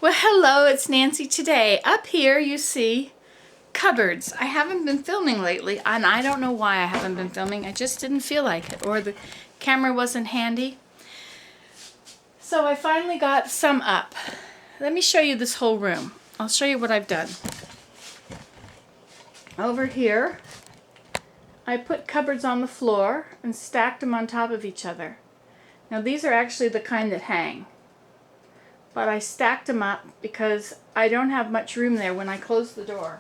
Well, hello, it's Nancy today. Up here you see cupboards. I haven't been filming lately, and I don't know why I haven't been filming. I just didn't feel like it, or the camera wasn't handy. So I finally got some up. Let me show you this whole room. I'll show you what I've done. Over here, I put cupboards on the floor and stacked them on top of each other. Now these are actually the kind that hang. But I stacked them up because I don't have much room there when I close the door.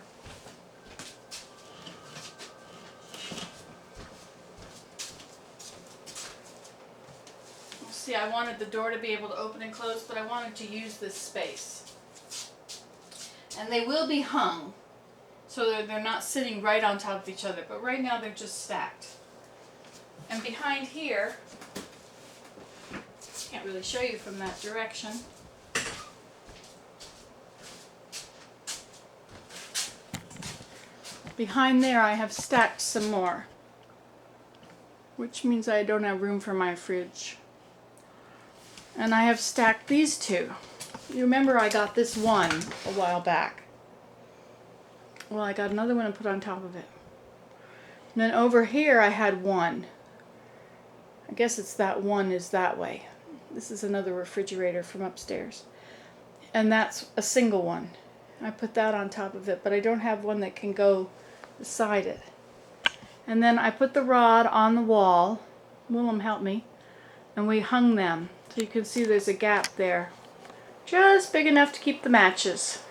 See, I wanted the door to be able to open and close, but I wanted to use this space. And they will be hung, so they're not sitting right on top of each other, but right now they're just stacked. And behind here, can't really show you from that direction, behind there I have stacked some more, which means I don't have room for my fridge. And I have stacked these two. You remember I got this one a while back. Well, I got another one and put on top of it. And then over here I had one. I guess it's that one is that way. This is another refrigerator from upstairs. And that's a single one. I put that on top of it, but I don't have one that can go beside it. And then I put the rod on the wall. Willem helped me. And we hung them. So you can see there's a gap there. Just big enough to keep the matches.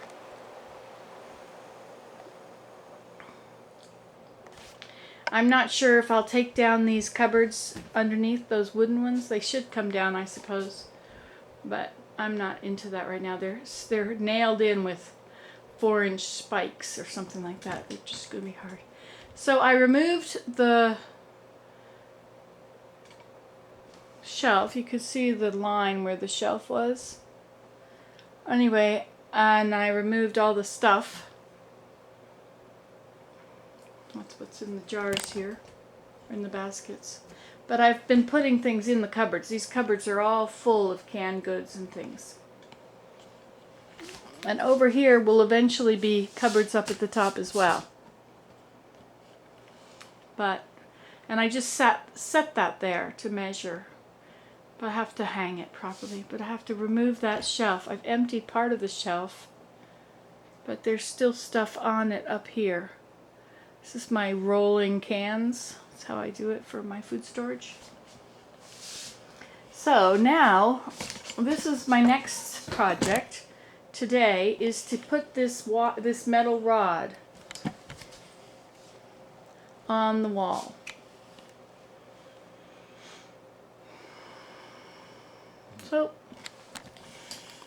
I'm not sure if I'll take down these cupboards underneath, those wooden ones. They should come down, I suppose. But I'm not into that right now. They're nailed in with 4-inch spikes or something like that. They're just going to be hard. So I removed the shelf. You could see the line where the shelf was. Anyway, and I removed all the stuff. That's what's in the jars here, in the baskets. But I've been putting things in the cupboards. These cupboards are all full of canned goods and things. And over here will eventually be cupboards up at the top as well. And I just set that there to measure. But I have to hang it properly. But I have to remove that shelf. I've emptied part of the shelf, but there's still stuff on it up here. This is my rolling cans. That's how I do it for my food storage. So now, this is my next project today, is to put this metal rod on the wall. So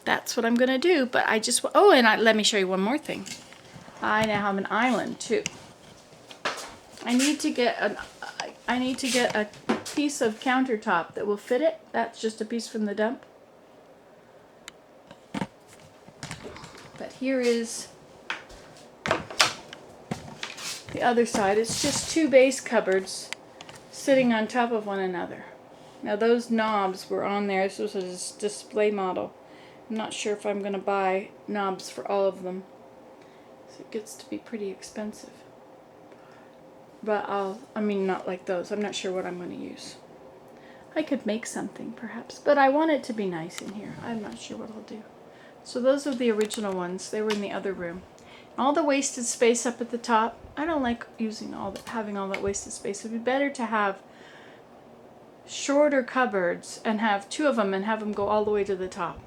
that's what I'm going to do. But I just, let me show you one more thing. I now have an island too. I need to get a piece of countertop that will fit it. That's just a piece from the dump. But here is the other side. It's just two base cupboards sitting on top of one another. Now those knobs were on there. This was a display model. I'm not sure if I'm going to buy knobs for all of them. So it gets to be pretty expensive. But not like those. I'm not sure what I'm going to use. I could make something perhaps, but I want it to be nice in here. I'm not sure what I'll do. So those are the original ones. They were in the other room. All the wasted space up at the top. I don't like having all that wasted space. It would be better to have shorter cupboards and have two of them and have them go all the way to the top.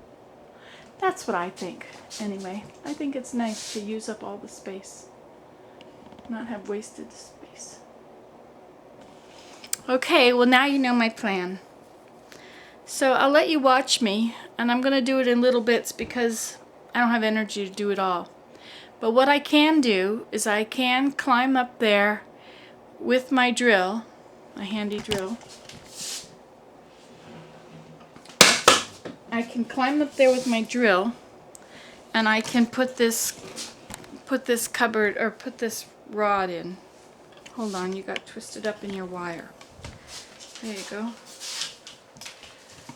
That's what I think. Anyway, I think it's nice to use up all the space, not have wasted space. Okay, well now you know my plan. So I'll let you watch me, and I'm going to do it in little bits because I don't have energy to do it all. But what I can do is I can climb up there with my drill, my handy drill. I can climb up there with my drill, and I can put this cupboard, or put this rod in. Hold on, you got twisted up in your wire. There you go.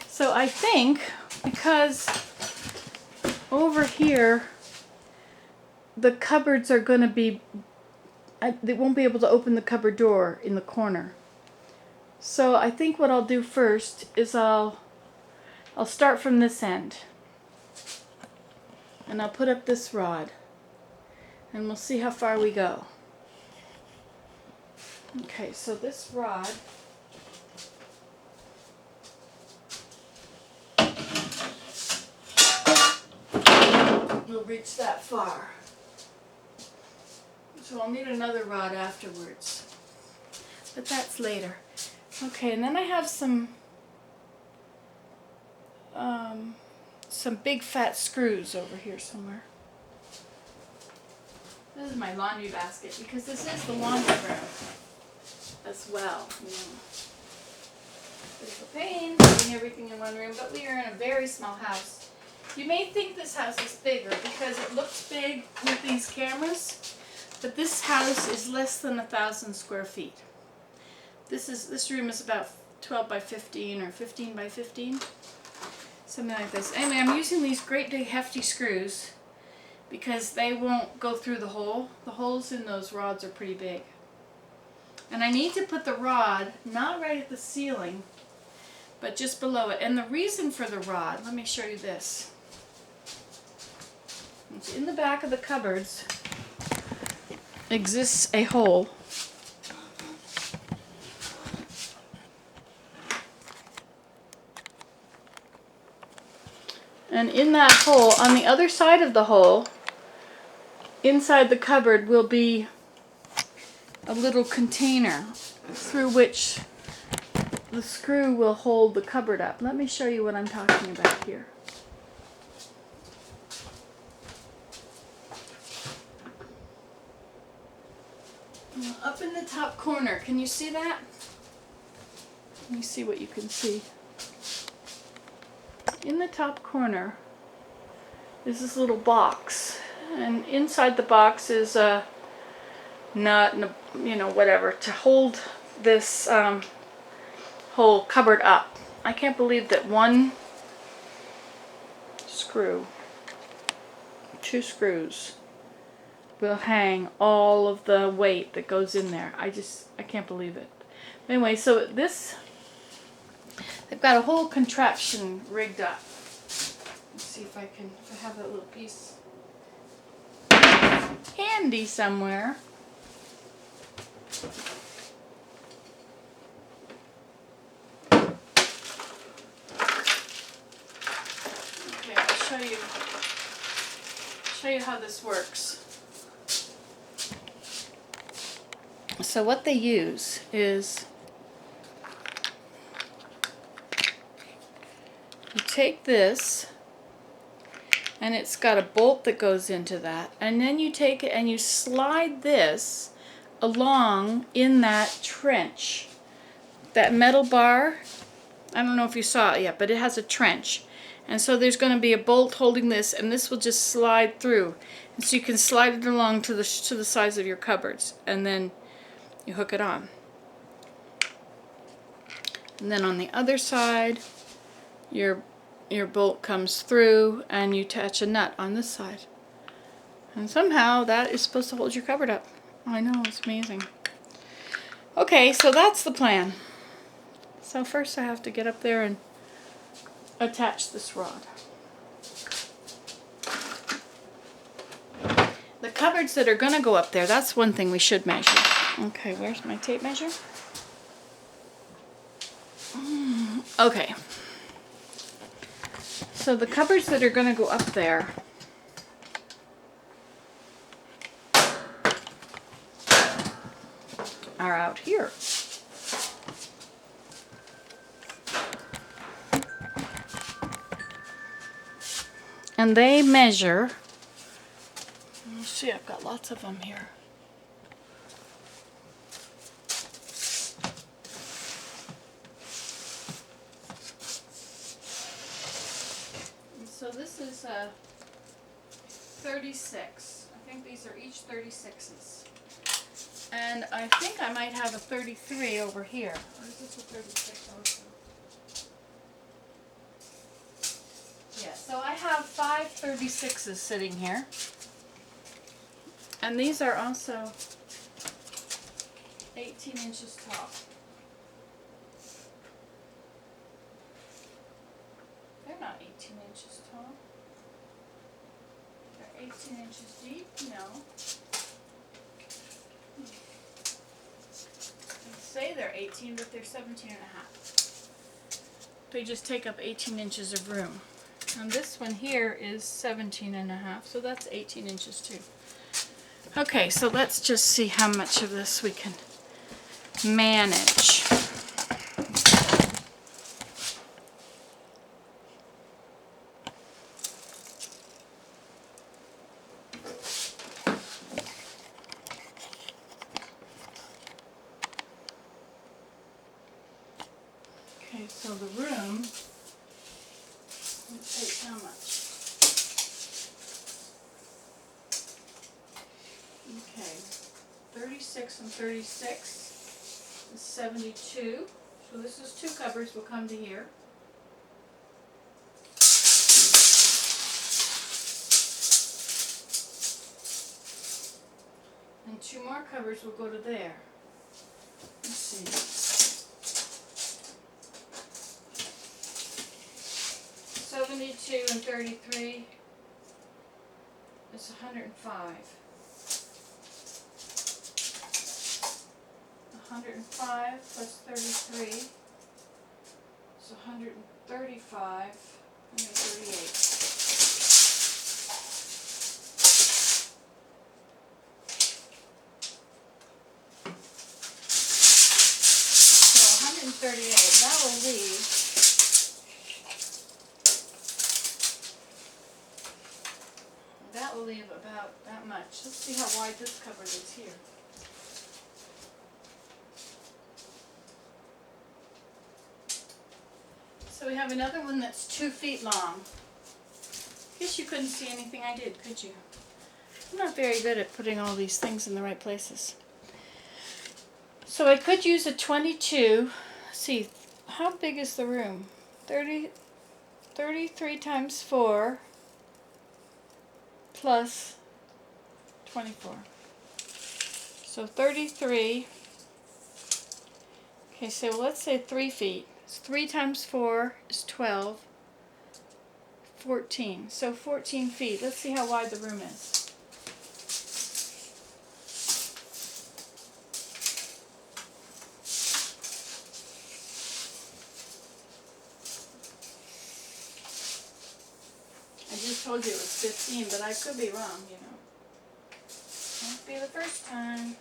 So I think because over here, the cupboards are going to be, they won't be able to open the cupboard door in the corner. So I think what I'll do first is I'll start from this end. And I'll put up this rod. And we'll see how far we go. Okay, so this rod will reach that far. So I'll need another rod afterwards. But that's later. Okay, and then I have some big fat screws over here somewhere. This is my laundry basket because this is the laundry room as well. You know. It's a pain putting everything in one room, but we are in a very small house. You may think this house is bigger because it looks big with these cameras, but this house is less than 1,000 square feet. This room is about 12 by 15 or 15 by 15, something like this. Anyway, I'm using these great big hefty screws because they won't go through the hole. The holes in those rods are pretty big. And I need to put the rod not right at the ceiling, but just below it. And the reason for the rod, let me show you this. In the back of the cupboards exists a hole. And in that hole, on the other side of the hole, inside the cupboard will be a little container through which the screw will hold the cupboard up. Let me show you what I'm talking about here. Up in the top corner, can you see that? Let me see what you can see. In the top corner is this little box, and inside the box is a nut and whatever to hold this whole cupboard up. I can't believe that one screw, 2 screws, will hang all of the weight that goes in there. I can't believe it. Anyway, so they've got a whole contraption rigged up. Let's see if I have that little piece handy somewhere. Okay, I'll show you how this works. So what they use is you take this, and it's got a bolt that goes into that, and then you take it and you slide this along in that trench. That metal bar, I don't know if you saw it yet, but it has a trench. And so there's going to be a bolt holding this, and this will just slide through. And so you can slide it along to the size of your cupboards, and then you hook it on. And then on the other side, your bolt comes through, and you attach a nut on this side. And somehow that is supposed to hold your cupboard up. I know, it's amazing. Okay, so that's the plan. So first I have to get up there and attach this rod. The cupboards that are going to go up there, that's one thing we should measure. Okay, where's my tape measure? Okay. So the cupboards that are going to go up there are out here. And they measure, let's see, I've got lots of them here. So this is a 36. I think these are each 36s. And I think I might have a 33 over here. Or is this a 36 also? Yeah, so I have 5 5 36s sitting here. And these are also 18 inches tall. They're not 18 inches tall. They're 18 inches deep? No. They say they're 18, but they're 17 and a half. They just take up 18 inches of room. And this one here is 17 and a half, so that's 18 inches too. Okay, so let's just see how much of this we can manage. Okay, so the room, let's see how much. Okay, 36 and 36 is 72. So this is 2 cupboards will come to here. And 2 more cupboards will go to there. Let's see. 72 and 33 is 105. 105 plus 33 is 135, 138. So 138, that will leave about that much. Let's see how wide this cupboard is here. So we have another one that's 2 feet long. Guess you couldn't see anything I did, could you? I'm not very good at putting all these things in the right places. So I could use a 22. Let's see, how big is the room? 33 times 4 plus 24. So 33. Okay, so let's say 3 feet. 3 times 4 is 12, 14. So 14 feet. Let's see how wide the room is. I just told you it was 15, but I could be wrong, you know. Won't be the first time.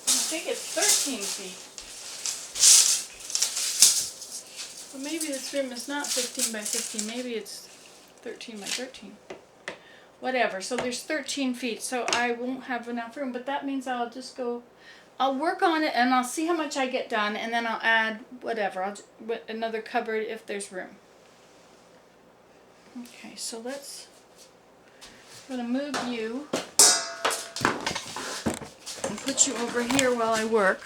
I think it's 13 feet. So maybe this room is not 15 by 15. Maybe it's 13 by 13. Whatever. So there's 13 feet. So I won't have enough room. But that means I'll just go... I'll work on it and I'll see how much I get done. And then I'll add whatever. Another cupboard if there's room. Okay. So let's... I'm going to move you... and put you over here while I work.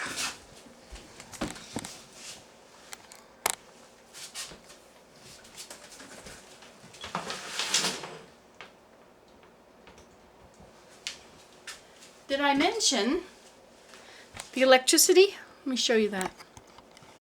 Did I mention the electricity? Let me show you that.